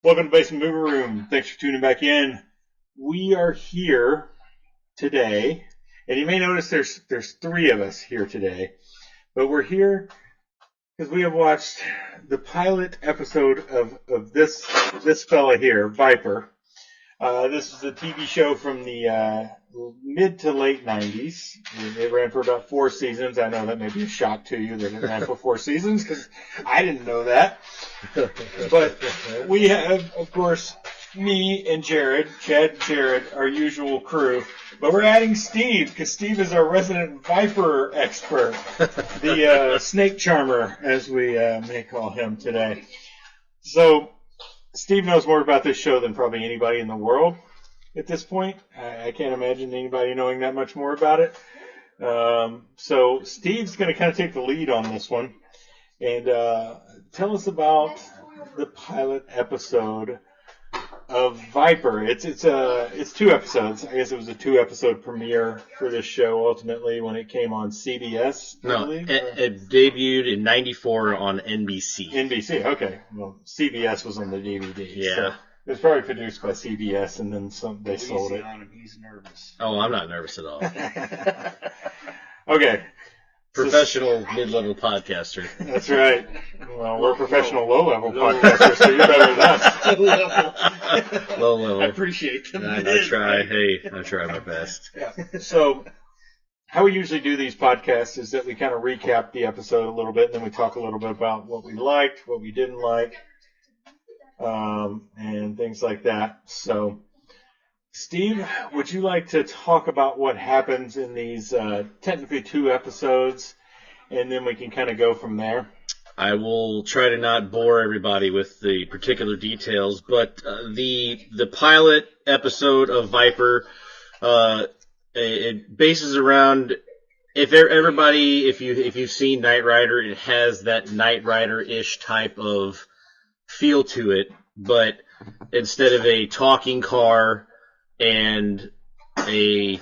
Welcome to Basement Movie Room. Thanks for tuning back in. We are here today, and you may notice there's three of us here today, but we're here because we have watched the pilot episode of this fella here, Viper. This is a TV show from the mid to late 90s. It ran for about 4 seasons. I know that may be a shock to you that it ran for 4 seasons because I didn't know that. But we have, of course, me and Jared, Chad and Jared, our usual crew. But we're adding Steve because Steve is our resident Viper expert, the snake charmer, as we may call him today. So Steve knows more about this show than probably anybody in the world at this point. I can't imagine anybody knowing that much more about it. So Steve's going to kind of take the lead on this one and tell us about the pilot episode of Viper. It's 2 episodes. I guess it was a 2-episode premiere for this show ultimately when it came on CBS. It debuted in '94 on NBC. NBC, okay. Well, CBS was on the DVD. Yeah. So it was probably produced by CBS and then they sold it. He's nervous. Oh, I'm not nervous at all. Okay. Professional mid-level podcaster. That's right. Well, we're professional low-level podcasters, so you're better than us. Low level. I appreciate them. I try. Hey, I try my best. Yeah. So, how we usually do these podcasts is that we kind of recap the episode a little bit, and then we talk a little bit about what we liked, what we didn't like, and things like that. So, Steve, would you like to talk about what happens in these technically 2 episodes, and then we can kind of go from there? I will try to not bore everybody with the particular details, but the pilot episode of Viper, it bases around if you've seen Knight Rider, it has that Knight Rider-ish type of feel to it, but instead of a talking car and a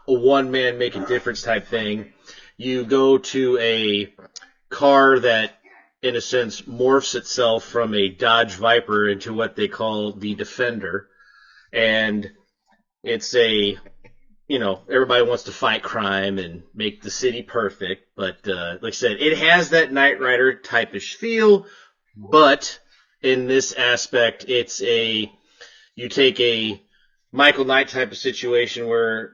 one-man make a difference type thing, you go to a car that, in a sense, morphs itself from a Dodge Viper into what they call the Defender. And it's everybody wants to fight crime and make the city perfect. But, like I said, it has that Knight Rider type-ish feel, but in this aspect, you take a Michael Knight type of situation where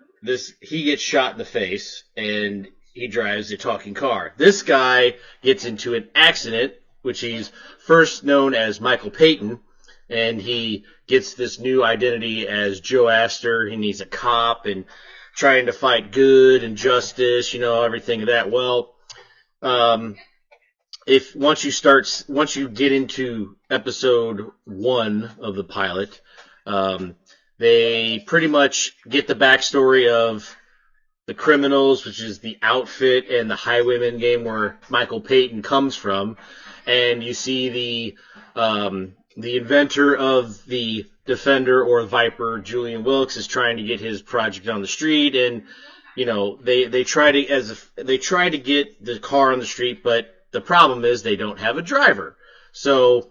he gets shot in the face and he drives a talking car. This guy gets into an accident, which he's first known as Michael Payton, and he gets this new identity as Joe Astor, and he's a cop and trying to fight good and justice, everything of that. Well, once you get into episode 1 of the pilot, they pretty much get the backstory of the criminals, which is the outfit and the Highwayman game where Michael Payton comes from, and you see the inventor of the Defender or Viper, Julian Wilkes, is trying to get his project on the street, and they try to get the car on the street, but the problem is they don't have a driver. So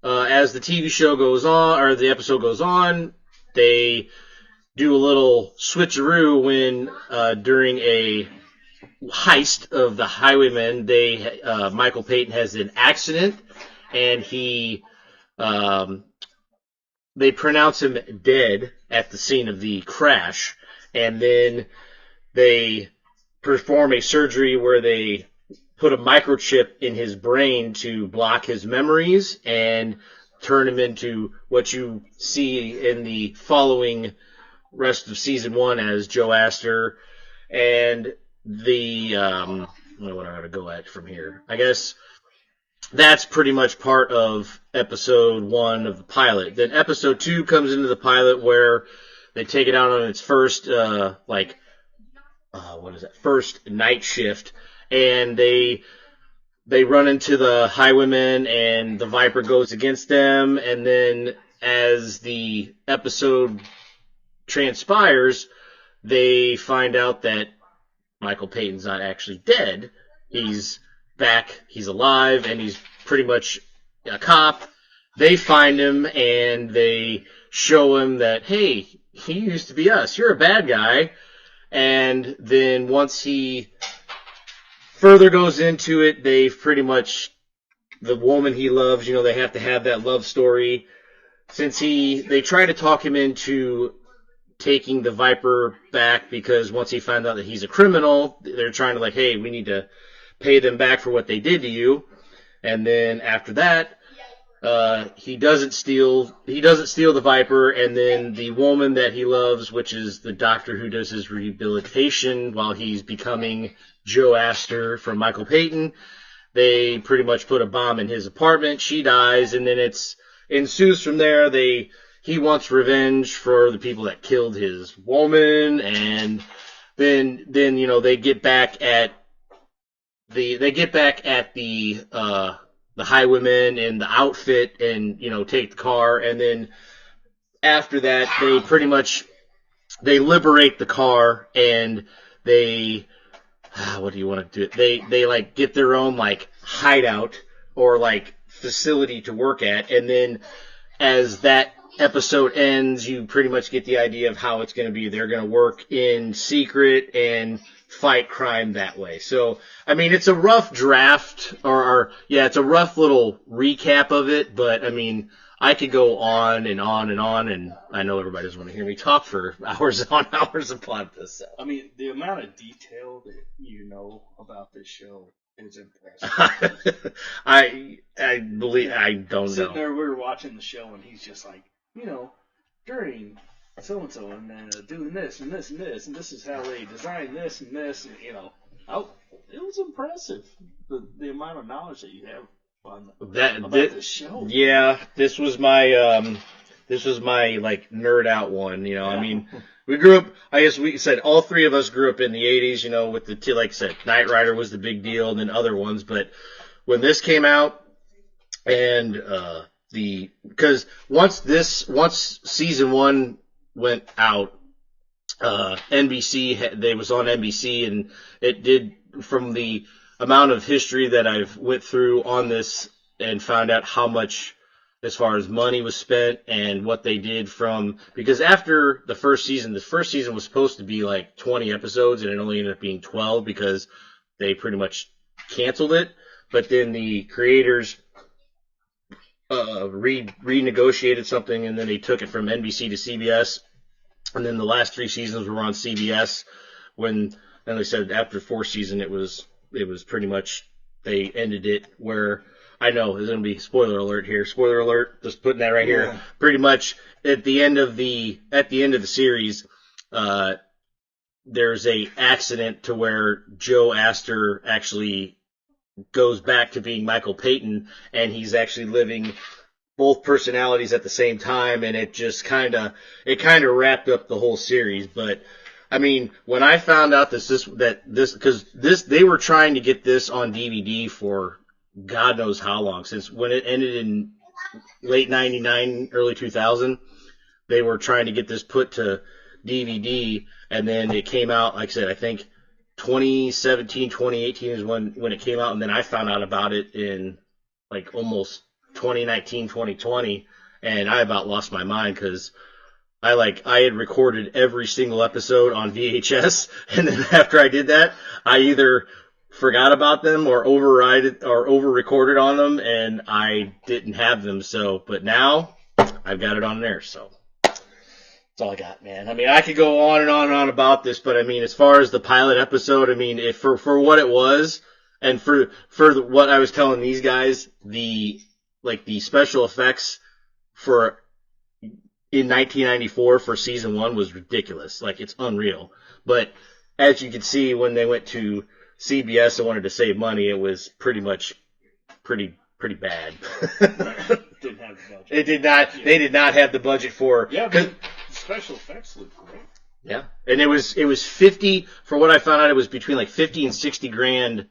as the TV show goes on, or the episode goes on, they do a little switcheroo when during a heist of the Highwaymen, Michael Payton has an accident, and they pronounce him dead at the scene of the crash, and then they perform a surgery where they put a microchip in his brain to block his memories and turn him into what you see in the following rest of season 1 as Joe Astor. And what am I going to go at from here? I guess that's pretty much part of episode 1 of the pilot. Then episode 2 comes into the pilot where they take it out on its first, first night shift, and they run into the Highwaymen, and the Viper goes against them, and then as the episode transpires, they find out that Michael Payton's not actually dead. He's back, he's alive, and he's pretty much a cop. They find him and they show him that, hey, he used to be us. You're a bad guy. And then once he further goes into it, they pretty much, the woman he loves, they have to have that love story. Since they try to talk him into taking the Viper back because once he found out that he's a criminal, they're trying to hey, we need to pay them back for what they did to you. And then after that, he doesn't steal the Viper, and then the woman that he loves, which is the doctor who does his rehabilitation while he's becoming Joe Astor from Michael Payton, they pretty much put a bomb in his apartment. She dies, and then ensues from there. He wants revenge for the people that killed his woman, and then they get back at the highwaymen in the outfit and take the car, and then after that they liberate the car, and they what do you want to do? They get their own hideout or facility to work at, and then as that episode ends, you pretty much get the idea of how it's going to be. They're going to work in secret and fight crime that way. So, I mean, it's a rough draft, it's a rough little recap of it, but, I mean, I could go on and on and on, and I know everybody doesn't want to hear me talk for hours on hours upon this. So. I mean, the amount of detail that you know about this show is impressive. I believe, I don't know. Sitting there, we were watching the show, and he's just during so-and-so, and doing this, and this, and this, and this is how they designed this, and this, and, it was impressive, the amount of knowledge that you have about this show. Yeah, this was my nerd out one, Yeah. I mean, we grew up, I guess we said all three of us grew up in the 80s, with the, like I said, Knight Rider was the big deal, and then other ones, but when this came out, and, because once season 1 went out, NBC, was on NBC, and it did, from the amount of history that I've went through on this and found out how much as far as money was spent and what they did because after the first season was supposed to be 20 episodes, and it only ended up being 12 because they pretty much canceled it. But then the creators renegotiated something, and then they took it from NBC to CBS, and then the last 3 seasons were on CBS. Then they said after 4th season it was pretty much, they ended it where, I know there's going to be spoiler alert here. Spoiler alert, just putting that right here. Pretty much at the end of the series, there's a accident to where Joe Astor actually goes back to being Michael Payton, and he's actually living both personalities at the same time, and it just kind of wrapped up the whole series. But I mean, when I found out because they were trying to get this on DVD for God knows how long, since when it ended in late 99, early 2000, they were trying to get this put to DVD, and then it came out, like I said, I think 2017, 2018 is when it came out, and then I found out about it in almost 2019, 2020, and I about lost my mind because I had recorded every single episode on VHS, and then after I did that, I either forgot about them or over recorded on them, and I didn't have them. So, but now I've got it on there. So that's all I got, man. I mean, I could go on and on and on about this, but I mean, as far as the pilot episode, I mean, for what it was, and for what I was telling these guys, the special effects in 1994 for season 1 was ridiculous. It's unreal. But as you can see, when they went to CBS and wanted to save money, it was pretty much pretty bad. Didn't have the budget. It did not. Yeah. They did not have the budget for. Yeah, but special effects look great. Yeah, and it was 50. For what I found out, it was between 50 and 60 grand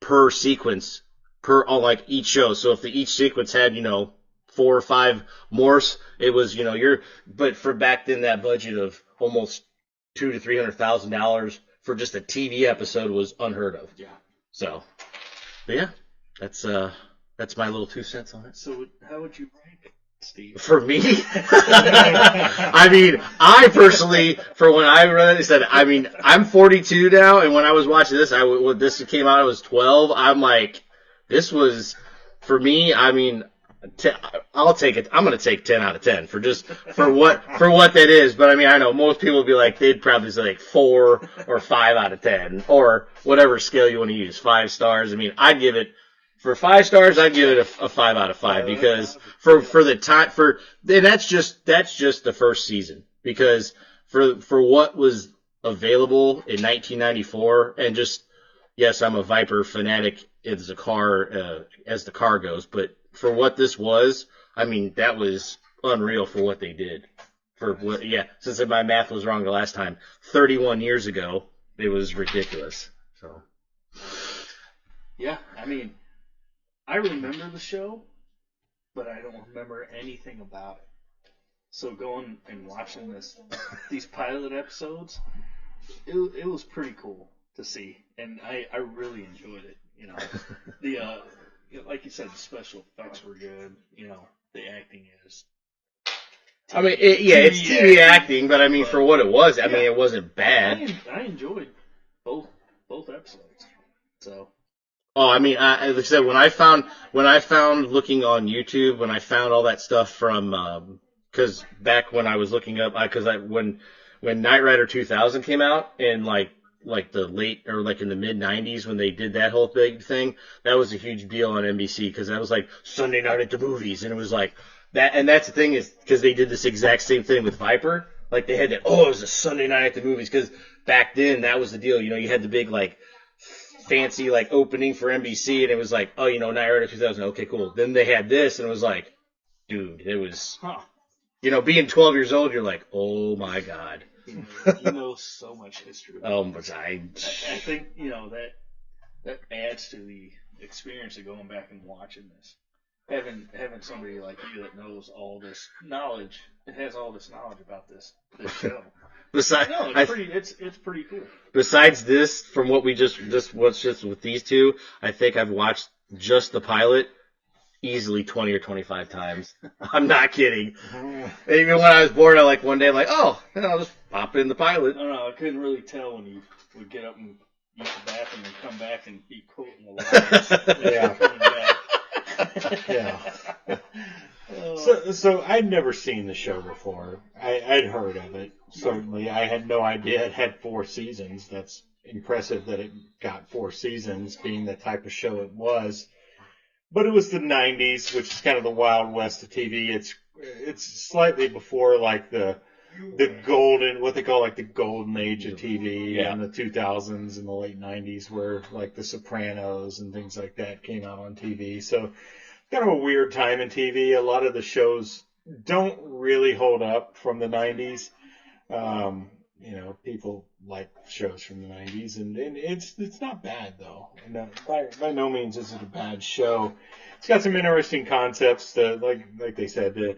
per sequence on each show. So if each sequence had 4 or 5 morphs, it was but for back then, that budget of almost $200,000 to $300,000 for just a TV episode was unheard of. Yeah. So, but yeah, that's That's my little 2 cents on it. So how would you rank it, Steve? For me, I mean, I personally, for when I read it, said, I mean, I'm 42 now, and when I was watching this, when this came out, I was 12. I'm like, this was, for me, I mean, I'll take it. I'm going to take 10 out of 10 for what that is. But I mean, I know most people would be like, they'd probably say like 4 or 5 out of 10 or whatever scale you want to use. 5 stars. I mean, I'd give it. For 5 stars, I'd give it a 5 out of 5 because for the time and that's just the first season because for what was available in 1994 and just yes, I'm a Viper fanatic as the car goes, but for what this was, I mean that was unreal for what they did. Since my math was wrong the last time, 31 years ago, it was ridiculous. So yeah, I mean. I remember the show, but I don't remember anything about it. So going and watching these pilot episodes, it was pretty cool to see, and I really enjoyed it. You know, like you said, the special effects were good. You know, the acting is. I mean, it's TV acting, but I mean, for what it was, I mean, it wasn't bad. I enjoyed both episodes. So. Oh, I mean, like I said, when I found looking on YouTube, when I found all that stuff from, cause back when I was looking up, when Knight Rider 2000 came out in like the late, or like in the mid 90s when they did that whole big thing, that was a huge deal on NBC, cause that was like Sunday night at the movies, and it was like that, and that's the thing is, cause they did this exact same thing with Viper, like they had that, it was a Sunday night at the movies, cause back then that was the deal, you know, you had the big like, fancy like opening for NBC, and it was like, oh, you know, Knight Rider 2000, okay, cool. Then they had this, and it was like, dude, it was, you know, being 12 years old, you're like, oh my god, you know so much history. But I think you know that adds to the experience of going back and watching this. Having somebody like you that knows all this knowledge, it has all this knowledge about this show. Besides, no, it's pretty cool. Besides this, from what we just with these two, I think I've watched just the pilot easily 20 or 25 times. I'm not kidding. Even when I was bored, one day I'm like, oh, I'll just pop in the pilot. I don't know. I couldn't really tell when you would get up and use the bathroom and come back and be quoting the lines. Yeah. So I'd never seen the show before. I'd heard of it. Certainly, I had no idea it had 4 seasons. That's impressive that it got 4 seasons, being the type of show it was. But it was the 90s, which is kind of the Wild West of TV. It's slightly before like the golden, what they call like the golden age of TV, in the 2000s and the late 90s, where like The Sopranos and things like that came out on TV. So kind of a weird time in TV. A lot of the shows don't really hold up from the 90s. You know, people like shows from the 90s, and it's not bad though. No, by no means is it a bad show. It's got some interesting concepts. Like they said, the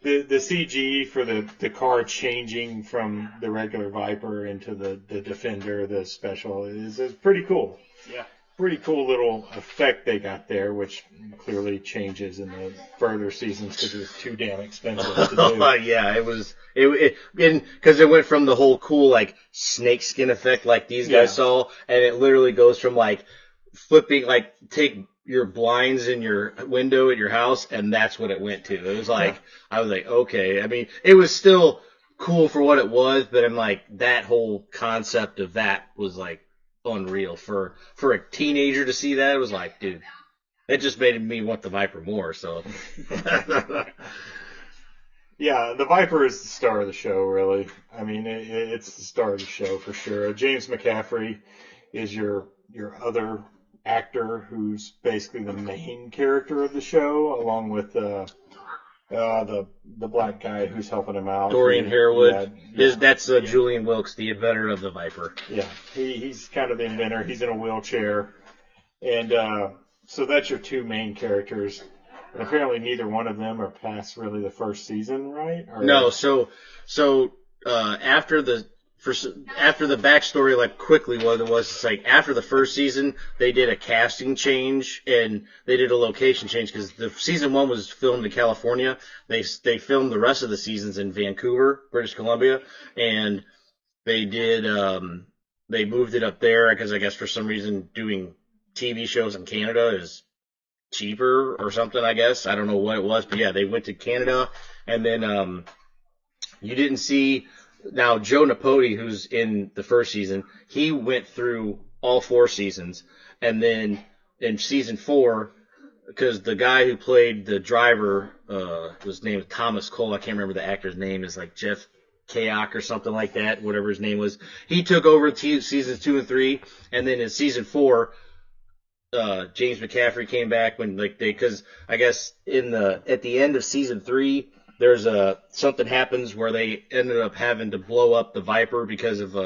CG for the car changing from the regular Viper into the Defender, the special, is pretty cool. Yeah. Pretty cool little effect they got there, which clearly changes in the further seasons because it was too damn expensive to do. Yeah, it was. Because it went from the whole cool like snake skin effect like these guys saw, and it literally goes from like flipping, like take your blinds in your window at your house, and that's what it went to. It was like I was like, okay. I mean, it was still cool for what it was, but I'm like that whole concept of that was like unreal for a teenager to see that. It was like, dude, it just made me want the Viper more. So yeah, the Viper is the star of the show, really. I mean, it's the star of the show for sure. James McCaffrey is your other actor who's basically the main character of the show, along with the black guy who's helping him out. Dorian Harewood. That's Julian Wilkes, the inventor of the Viper. Yeah, he's kind of the inventor. He's in a wheelchair. And so that's your 2 main characters. And apparently neither one of them are past really the first season, right? No, so after the after the backstory, like quickly what it was, it's like after the first season, they did a casting change and they did a location change because the season 1 was filmed in California. They filmed the rest of the seasons in Vancouver, British Columbia, and they did they moved it up there because I guess for some reason doing TV shows in Canada is cheaper or something. I guess I don't know what it was, but yeah, they went to Canada, and then you didn't see. Now, Joe Napoli, who's in the first season, he went through all 4 seasons. And then in season 4, because the guy who played the driver, his name is Thomas Cole, I can't remember the actor's name, is like Jeff Kayak or something like that, whatever his name was. He took over seasons 2 and 3. And then in season 4, James McCaffrey came back when because I guess at the end of season 3, there's something happens where they ended up having to blow up the Viper because of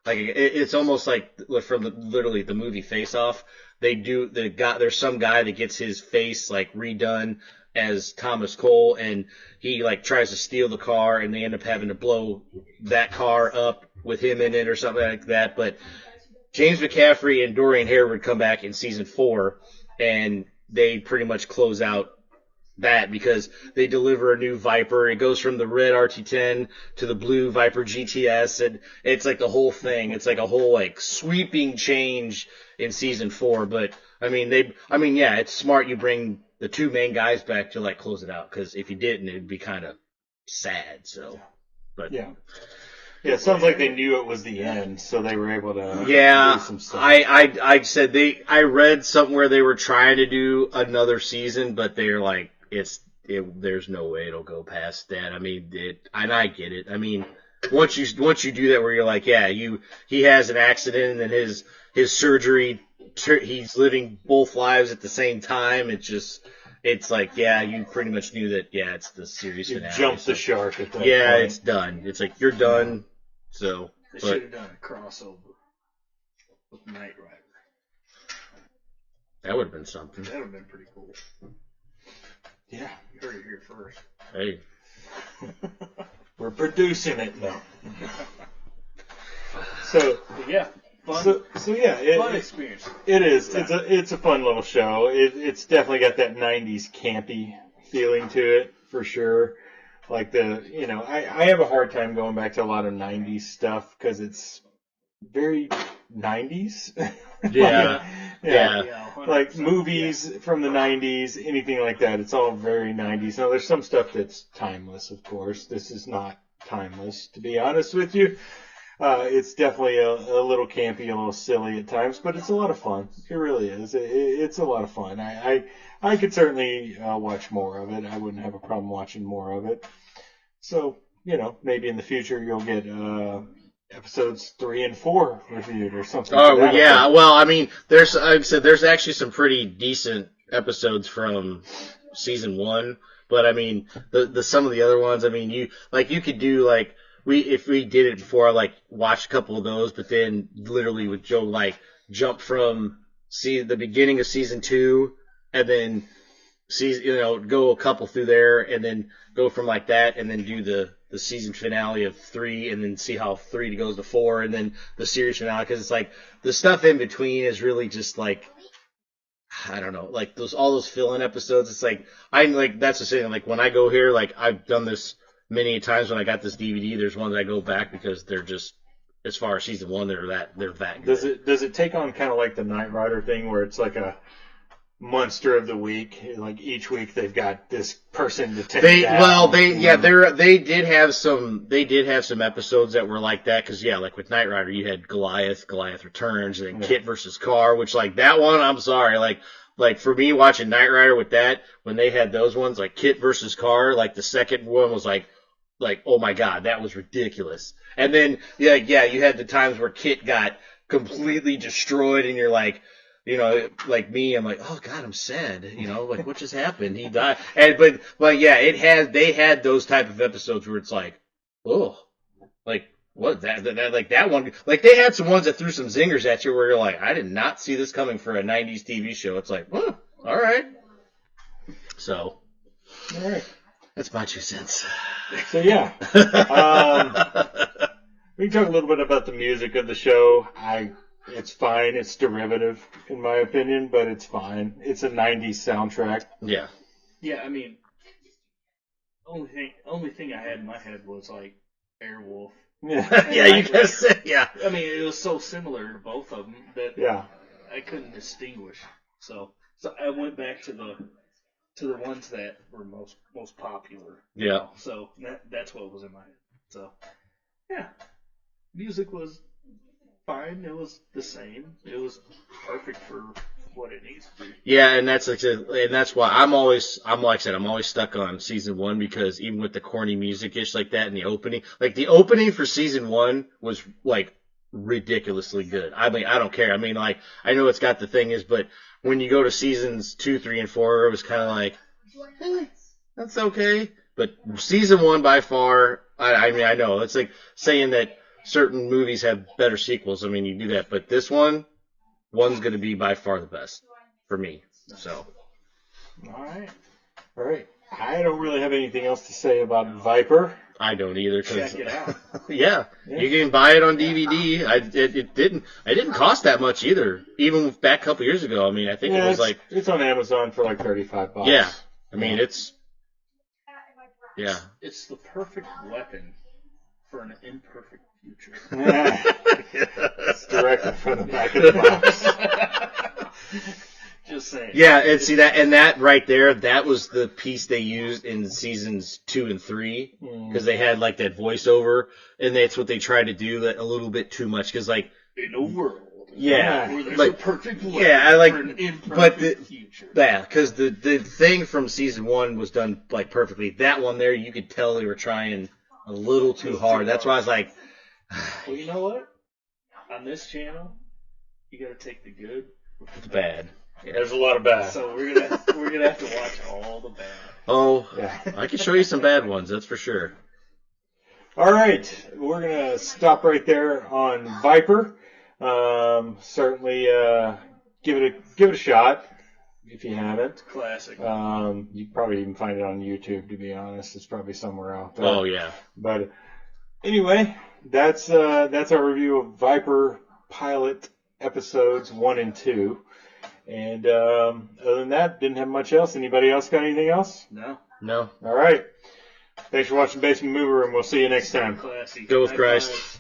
it's almost like from literally the movie Face Off. There's some guy that gets his face like redone as Thomas Cole, and he like tries to steal the car, and they end up having to blow that car up with him in it or something like that. But James McCaffrey and Dorian Hare would come back in season 4, and they pretty much close out that because they deliver a new Viper. It goes from the red RT10 to the blue Viper GTS, and it's like the whole thing. It's like a whole like sweeping change in season 4. But I mean, yeah, it's smart you bring the 2 main guys back to like close it out, because if you didn't, it'd be kind of sad. So, but yeah, it sounds like they knew it was the end, so they were able to do some stuff. I said I read something where they were trying to do another season, but they're like, there's no way it'll go past that. I mean, and I get it. I mean, once you do that, where you're like, yeah, he has an accident and his surgery, he's living both lives at the same time. It's like, yeah, you pretty much knew that. Yeah, it's the series finale. Jumped the shark at that point. It's done. It's like you're done. So they should have done a crossover with Knight Rider. That would have been something. That would have been pretty cool. Yeah. You heard it here first. Hey. We're producing it now. So yeah, fun. So yeah, fun experience. It is. It's a fun little show. It's definitely got that '90s campy feeling to it for sure. Like I have a hard time going back to a lot of '90s stuff because it's very '90s. Yeah. Yeah. Like movies from the '90s, anything like that. It's all very '90s. Now there's some stuff that's timeless, of course. This is not timeless, to be honest with you. It's definitely a little campy, a little silly at times, but it's a lot of fun. It really is. It's a lot of fun. I could certainly watch more of it. I wouldn't have a problem watching more of it. So, maybe in the future you'll get episodes 3 and 4 reviewed or something. Oh, yeah. Well, I mean, there's actually some pretty decent episodes from season 1, but I mean, the some of the other ones, I mean, you could do like, if we did it before, I like watched a couple of those, but then literally with Joe, like jump from the beginning of season 2 and then go a couple through there and then go from like that and then do the season finale of 3 and then see how 3 goes to 4 and then the series finale, because it's like the stuff in between is really just like, I don't know, like all those fill-in episodes. It's like that's the thing. Like when I go here, like I've done this many times when I got this DVD. There's ones I go back because they're just, as far as season 1, they're that good. Does it take on kind of like the Knight Rider thing where it's like a monster of the week? Like each week they've got this person to take. They did have some episodes that were like that, because like with Knight Rider you had Goliath Returns, and then Kit versus Car, which like that one, I'm sorry, like for me watching Knight Rider with that, when they had those ones like Kit versus Car, like the second one was like, oh my god, that was ridiculous. And then you had the times where Kit got completely destroyed, and you're like, like me, I'm like, oh god, I'm sad. Like what just happened? He died. They had those type of episodes where it's like, oh, like what that one, like they had some ones that threw some zingers at you where you're like, I did not see this coming for a '90s TV show. It's like, well, all right. So, all right. That's my 2 cents. So yeah, We can talk a little bit about the music of the show. It's fine. It's derivative, in my opinion, but it's fine. It's a 90s soundtrack. Yeah. Yeah, I mean, only thing I had in my head was like Airwolf. Yeah. Yeah, you guys said, yeah. I mean, it was so similar to both of them that Yeah. I couldn't distinguish. So I went back to the ones that were most popular. Yeah. So that's what was in my head. So yeah, music was fine. It was the same. It was perfect for what it needs to be. Yeah, and that's why I'm always stuck on season 1 because even with the corny music-ish like that in the opening, like the opening for season 1 was like ridiculously good. I mean, I don't care. I mean, like, I know it's got the thing is, but when you go to seasons 2, 3, and 4, it was kind of like, that's okay. But season 1 by far, I mean, I know it's like saying that certain movies have better sequels. I mean, you do that, but this one's going to be by far the best for me. So, All right. I don't really have anything else to say about Viper. I don't either. Check it out. Yeah, you can buy it on DVD. It didn't cost that much either. Even back a couple years ago. I mean, I think it was like it's on Amazon for like $35. Yeah, I mean it's It's the perfect weapon for an imperfect future. It's directed from the back of the box. Just saying. Yeah, and see that right there, that was the piece they used in seasons 2 and 3 because they had like that voiceover, and that's what they tried to do a little bit too much because like in a world. Yeah, Where there's like, a perfect weapon for an imperfect future. Yeah, because the thing from season 1 was done like perfectly. That one there, you could tell they were trying a little too hard. That's why I was like, well, you know what? On this channel, you got to take the good with it's bad. Yeah, there's a lot of bad. So we're gonna have to watch all the bad. Oh, yeah. I can show you some bad ones. That's for sure. All right, we're gonna stop right there on Viper. Certainly, give it a shot if you haven't. Classic. You can probably even find it on YouTube. To be honest, it's probably somewhere out there. Oh yeah. But anyway, that's our review of Viper pilot episodes 1 and 2. And other than that, didn't have much else. Anybody else got anything else? No. No. All right. Thanks for watching Basement Movie Room. We'll see you next time. Classy. Go with High Christ. five.